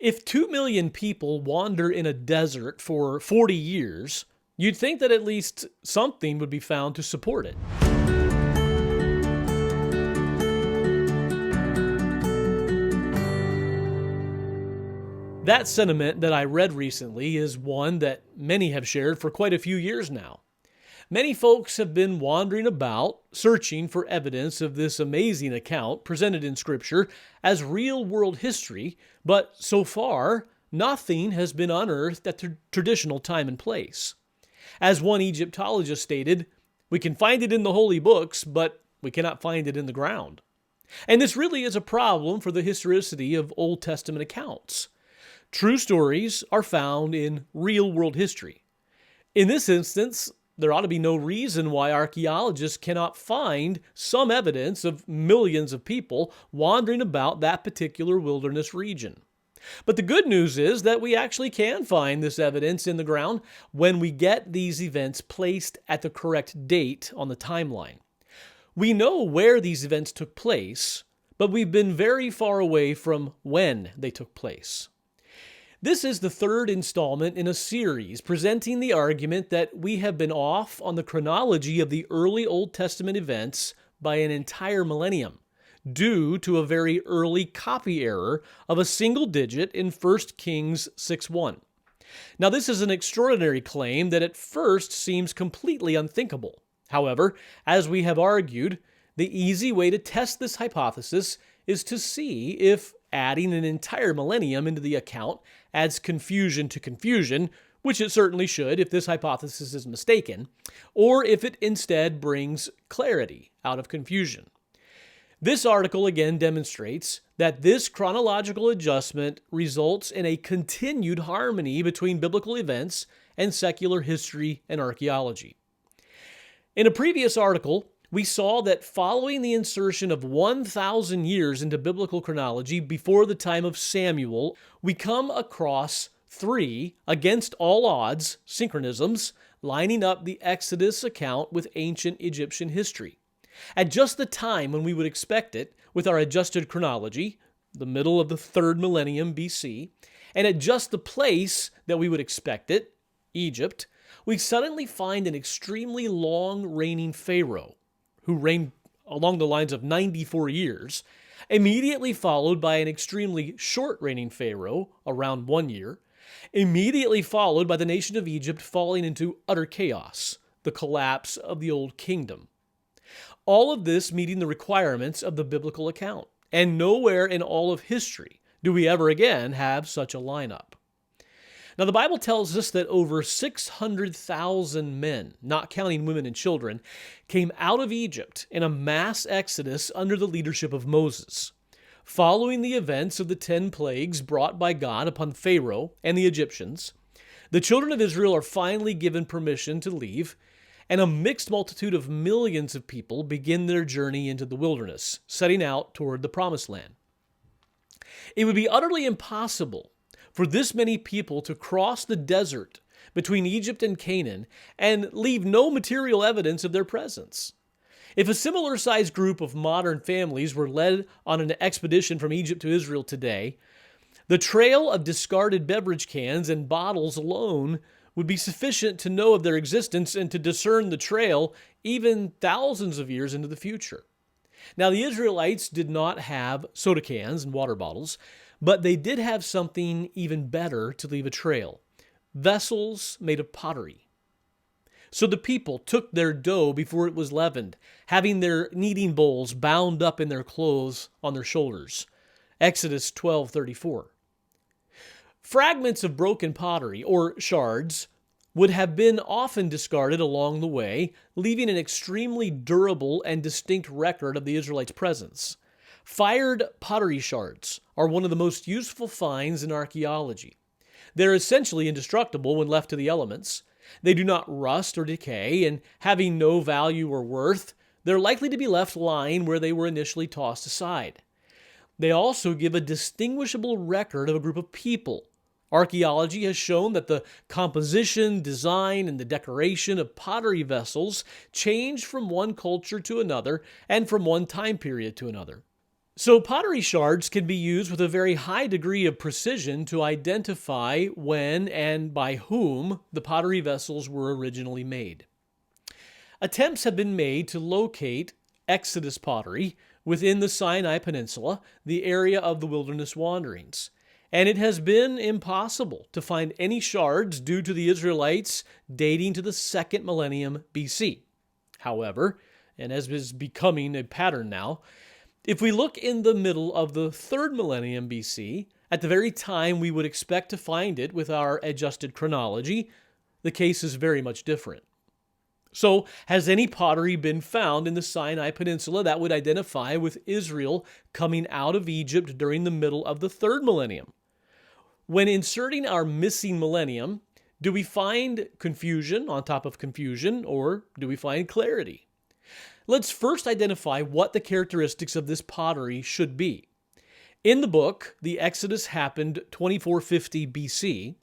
If 2 million people wander in a desert for 40 years, you'd think that at least something would be found to support it. That sentiment that I read recently is one that many have shared for quite a few years now. Many folks have been wandering about, searching for evidence of this amazing account presented in Scripture as real-world history, but so far, nothing has been unearthed at the traditional time and place. As one Egyptologist stated, "We can find it in the holy books, but we cannot find it in the ground." And this really is a problem for the historicity of Old Testament accounts. True stories are found in real-world history. In this instance, there ought to be no reason why archaeologists cannot find some evidence of millions of people wandering about that particular wilderness region. But the good news is that we actually can find this evidence in the ground when we get these events placed at the correct date on the timeline. We know where these events took place, but we've been very far away from when they took place. This is the third installment in a series presenting the argument that we have been off on the chronology of the early Old Testament events by an entire millennium, due to a very early copy error of a single digit in 1 Kings 6:1. Now, this is an extraordinary claim that at first seems completely unthinkable. However, as we have argued, the easy way to test this hypothesis is to see if adding an entire millennium into the account adds confusion to confusion, which it certainly should if this hypothesis is mistaken, or if it instead brings clarity out of confusion. This article again demonstrates that this chronological adjustment results in a continued harmony between biblical events and secular history and archaeology. In a previous article, we saw that following the insertion of 1,000 years into biblical chronology before the time of Samuel, we come across 3, against all odds, synchronisms lining up the Exodus account with ancient Egyptian history. At just the time when we would expect it, with our adjusted chronology, the middle of the 3rd millennium BC, and at just the place that we would expect it, Egypt, we suddenly find an extremely long reigning pharaoh, who reigned along the lines of 94 years, immediately followed by an extremely short reigning pharaoh, around 1 year, immediately followed by the nation of Egypt falling into utter chaos, the collapse of the old kingdom. All of this meeting the requirements of the biblical account, and nowhere in all of history do we ever again have such a lineup. Now, the Bible tells us that over 600,000 men, not counting women and children, came out of Egypt in a mass exodus under the leadership of Moses. Following the events of the 10 plagues brought by God upon Pharaoh and the Egyptians, the children of Israel are finally given permission to leave, and a mixed multitude of millions of people begin their journey into the wilderness, setting out toward the Promised Land. It would be utterly impossible for this many people to cross the desert between Egypt and Canaan and leave no material evidence of their presence. If a similar-sized group of modern families were led on an expedition from Egypt to Israel today, the trail of discarded beverage cans and bottles alone would be sufficient to know of their existence and to discern the trail even thousands of years into the future. Now, the Israelites did not have soda cans and water bottles, but they did have something even better to leave a trail: vessels made of pottery. So the people took their dough before it was leavened, having their kneading bowls bound up in their clothes on their shoulders. Exodus 12:34. Fragments of broken pottery, or shards, would have been often discarded along the way, leaving an extremely durable and distinct record of the Israelites' presence. Fired pottery shards are one of the most useful finds in archaeology. They're essentially indestructible when left to the elements. They do not rust or decay, and having no value or worth, they're likely to be left lying where they were initially tossed aside. They also give a distinguishable record of a group of people. Archaeology has shown that the composition, design, and the decoration of pottery vessels change from one culture to another and from one time period to another. So pottery shards can be used with a very high degree of precision to identify when and by whom the pottery vessels were originally made. Attempts have been made to locate Exodus pottery within the Sinai Peninsula, the area of the wilderness wanderings. And it has been impossible to find any shards due to the Israelites dating to the second millennium BC. However, and as is becoming a pattern now, if we look in the middle of the third millennium BC, at the very time we would expect to find it with our adjusted chronology, the case is very much different. So, has any pottery been found in the Sinai Peninsula that would identify with Israel coming out of Egypt during the middle of the third millennium? When inserting our missing millennium, do we find confusion on top of confusion, or do we find clarity? Let's first identify what the characteristics of this pottery should be. In the book, The Exodus Happened 2450 BC,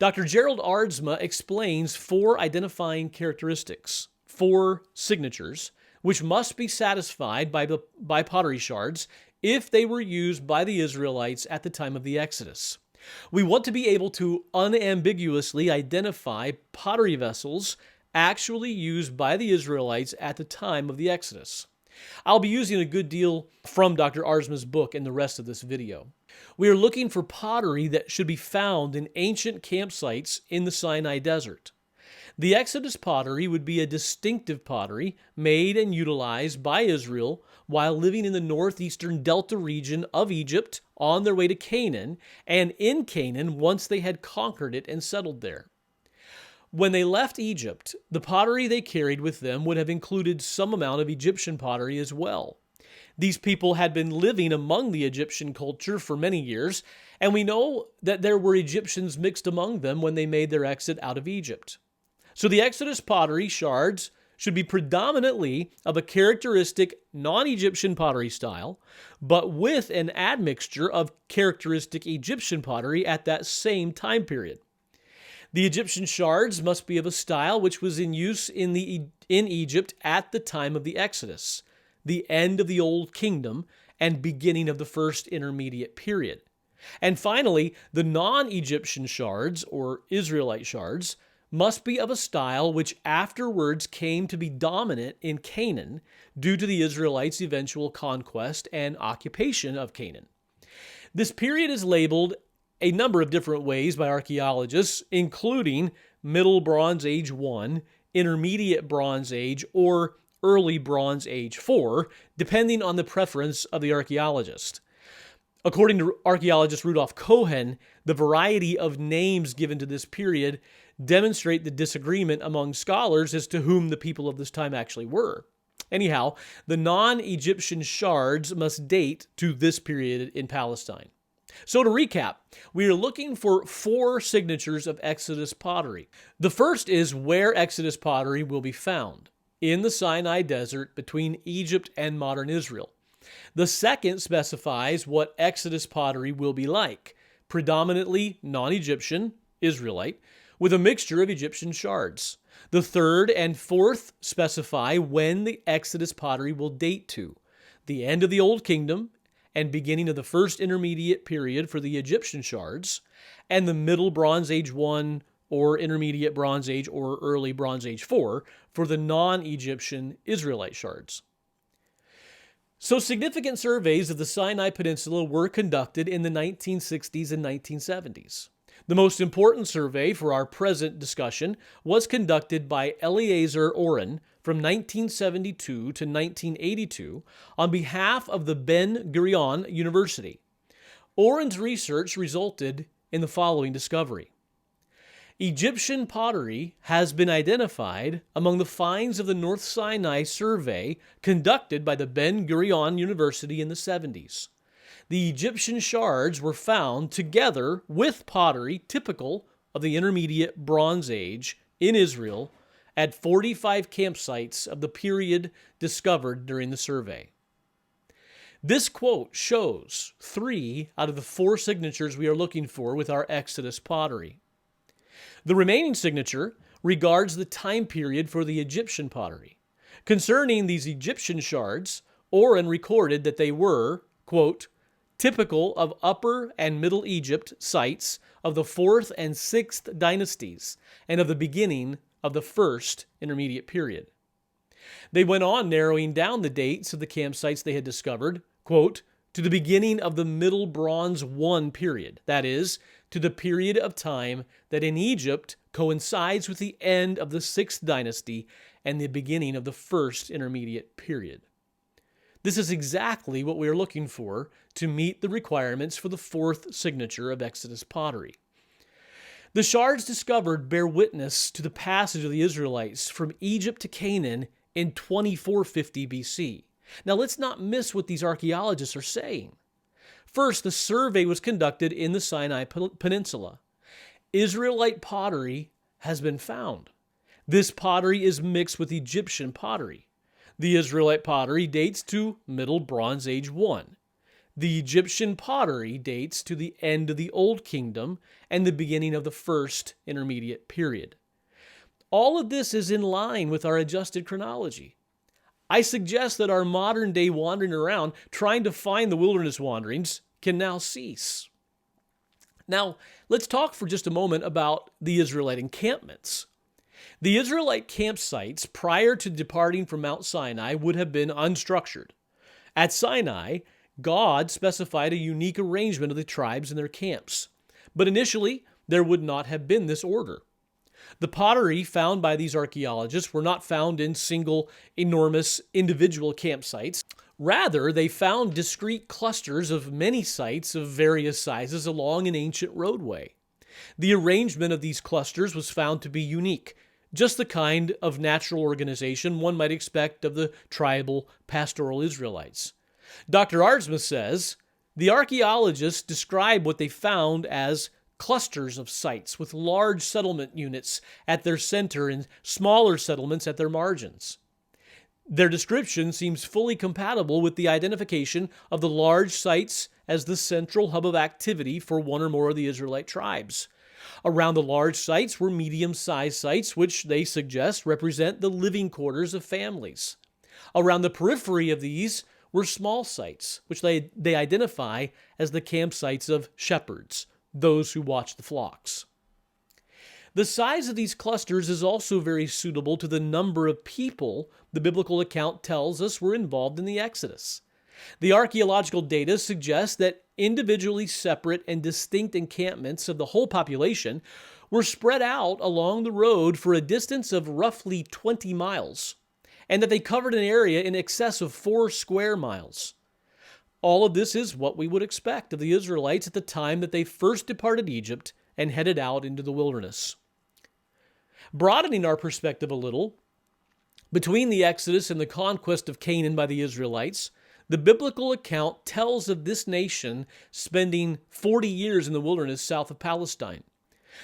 Dr. Gerald Aardsma explains 4 identifying characteristics, 4 signatures, which must be satisfied by pottery shards if they were used by the Israelites at the time of the Exodus. We want to be able to unambiguously identify pottery vessels actually used by the Israelites at the time of the Exodus. I'll be using a good deal from Dr. Aardsma's book in the rest of this video. We are looking for pottery that should be found in ancient campsites in the Sinai Desert. The Exodus pottery would be a distinctive pottery made and utilized by Israel while living in the northeastern delta region of Egypt on their way to Canaan, and in Canaan once they had conquered it and settled there. When they left Egypt, the pottery they carried with them would have included some amount of Egyptian pottery as well. These people had been living among the Egyptian culture for many years, and we know that there were Egyptians mixed among them when they made their exit out of Egypt. So the Exodus pottery shards should be predominantly of a characteristic non-Egyptian pottery style, but with an admixture of characteristic Egyptian pottery at that same time period. The Egyptian shards must be of a style which was in use in Egypt at the time of the Exodus, the end of the Old Kingdom, and beginning of the first intermediate period. And finally, the non-Egyptian shards, or Israelite shards, must be of a style which afterwards came to be dominant in Canaan due to the Israelites' eventual conquest and occupation of Canaan. This period is labeled a number of different ways by archaeologists, including Middle Bronze Age 1, Intermediate Bronze Age, or Early Bronze Age 4, depending on the preference of the archaeologist. According to archaeologist Rudolf Cohen, the variety of names given to this period demonstrate the disagreement among scholars as to whom the people of this time actually were. Anyhow, the non-Egyptian shards must date to this period in Palestine. So to recap, we are looking for 4 signatures of Exodus pottery. The first is where Exodus pottery will be found, in the Sinai Desert between Egypt and modern Israel. The second specifies what Exodus pottery will be like, predominantly non-Egyptian, Israelite, with a mixture of Egyptian shards. The third and fourth specify when the Exodus pottery will date to, the end of the Old Kingdom and beginning of the first intermediate period for the Egyptian shards, and the Middle Bronze Age 1 or Intermediate Bronze Age or Early Bronze Age 4 for the non-Egyptian Israelite shards. So significant surveys of the Sinai Peninsula were conducted in the 1960s and 1970s. The most important survey for our present discussion was conducted by Eliezer Oren from 1972 to 1982 on behalf of the Ben Gurion University. Oren's research resulted in the following discovery. Egyptian pottery has been identified among the finds of the North Sinai survey conducted by the Ben Gurion University in the 70s. The Egyptian shards were found together with pottery typical of the Intermediate Bronze Age in Israel at 45 campsites of the period discovered during the survey. This quote shows 3 out of the 4 signatures we are looking for with our Exodus pottery. The remaining signature regards the time period for the Egyptian pottery. Concerning these Egyptian shards, Oren recorded that they were quote, typical of Upper and Middle Egypt sites of the 4th and 6th dynasties and of the beginning of the first intermediate period. They went on narrowing down the dates of the campsites they had discovered, quote, to the beginning of the Middle Bronze I period, that is, to the period of time that in Egypt coincides with the end of the 6th dynasty and the beginning of the first intermediate period. This is exactly what we are looking for to meet the requirements for the 4th signature of Exodus pottery. The shards discovered bear witness to the passage of the Israelites from Egypt to Canaan in 2450 BC. Now let's not miss what these archaeologists are saying. First, the survey was conducted in the Sinai Peninsula. Israelite pottery has been found. This pottery is mixed with Egyptian pottery. The Israelite pottery dates to Middle Bronze Age I. The Egyptian pottery dates to the end of the Old Kingdom and the beginning of the first intermediate period. All of this is in line with our adjusted chronology. I suggest that our modern day wandering around trying to find the wilderness wanderings can now cease. Now, let's talk for just a moment about the Israelite encampments. The Israelite campsites prior to departing from Mount Sinai would have been unstructured. At Sinai, God specified a unique arrangement of the tribes in their camps, but initially there would not have been this order. The pottery found by these archaeologists were not found in single, enormous, individual campsites. Rather, they found discrete clusters of many sites of various sizes along an ancient roadway. The arrangement of these clusters was found to be unique, just the kind of natural organization one might expect of the tribal pastoral Israelites. Dr. Aardsma says, the archaeologists describe what they found as clusters of sites with large settlement units at their center and smaller settlements at their margins. Their description seems fully compatible with the identification of the large sites as the central hub of activity for one or more of the Israelite tribes. Around the large sites were medium-sized sites, which they suggest represent the living quarters of families. Around the periphery of these were small sites, which they identify as the campsites of shepherds, those who watch the flocks. The size of these clusters is also very suitable to the number of people the biblical account tells us were involved in the Exodus. The archaeological data suggests that individually separate and distinct encampments of the whole population were spread out along the road for a distance of roughly 20 miles, and that they covered an area in excess of 4 square miles. All of this is what we would expect of the Israelites at the time that they first departed Egypt and headed out into the wilderness. Broadening our perspective a little, between the Exodus and the conquest of Canaan by the Israelites, the biblical account tells of this nation spending 40 years in the wilderness south of Palestine.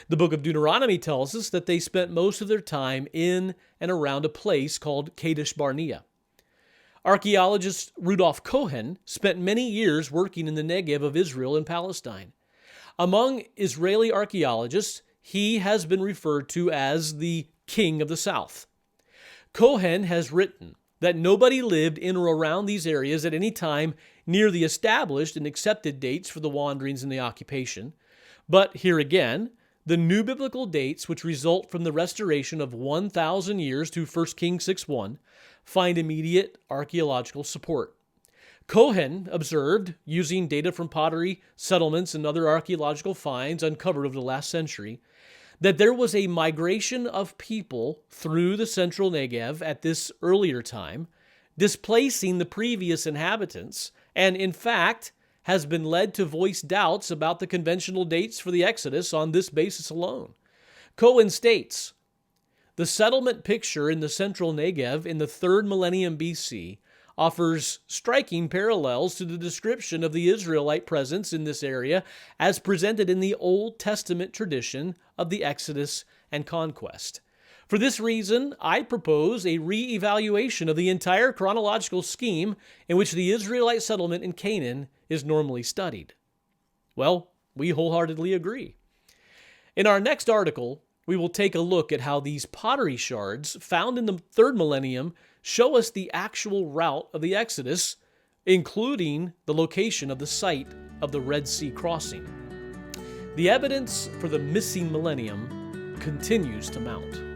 The book of Deuteronomy tells us that they spent most of their time in and around a place called Kadesh Barnea. Archaeologist Rudolf Cohen spent many years working in the Negev of Israel and Palestine. Among Israeli archaeologists, he has been referred to as the King of the South. Cohen has written that nobody lived in or around these areas at any time near the established and accepted dates for the wanderings and the occupation. But here again, the new biblical dates, which result from the restoration of 1,000 years to 1 Kings 6:1, find immediate archaeological support. Cohen observed, using data from pottery, settlements, and other archaeological finds uncovered over the last century, that there was a migration of people through the central Negev at this earlier time, displacing the previous inhabitants, and in fact has been led to voice doubts about the conventional dates for the Exodus on this basis alone. Cohen states, the settlement picture in the central Negev in the 3rd millennium BC offers striking parallels to the description of the Israelite presence in this area as presented in the Old Testament tradition of the Exodus and conquest. For this reason, I propose a re-evaluation of the entire chronological scheme in which the Israelite settlement in Canaan is normally studied. Well, we wholeheartedly agree. In our next article, we will take a look at how these pottery shards found in the 3rd millennium show us the actual route of the Exodus, including the location of the site of the Red Sea crossing. The evidence for the missing millennium continues to mount.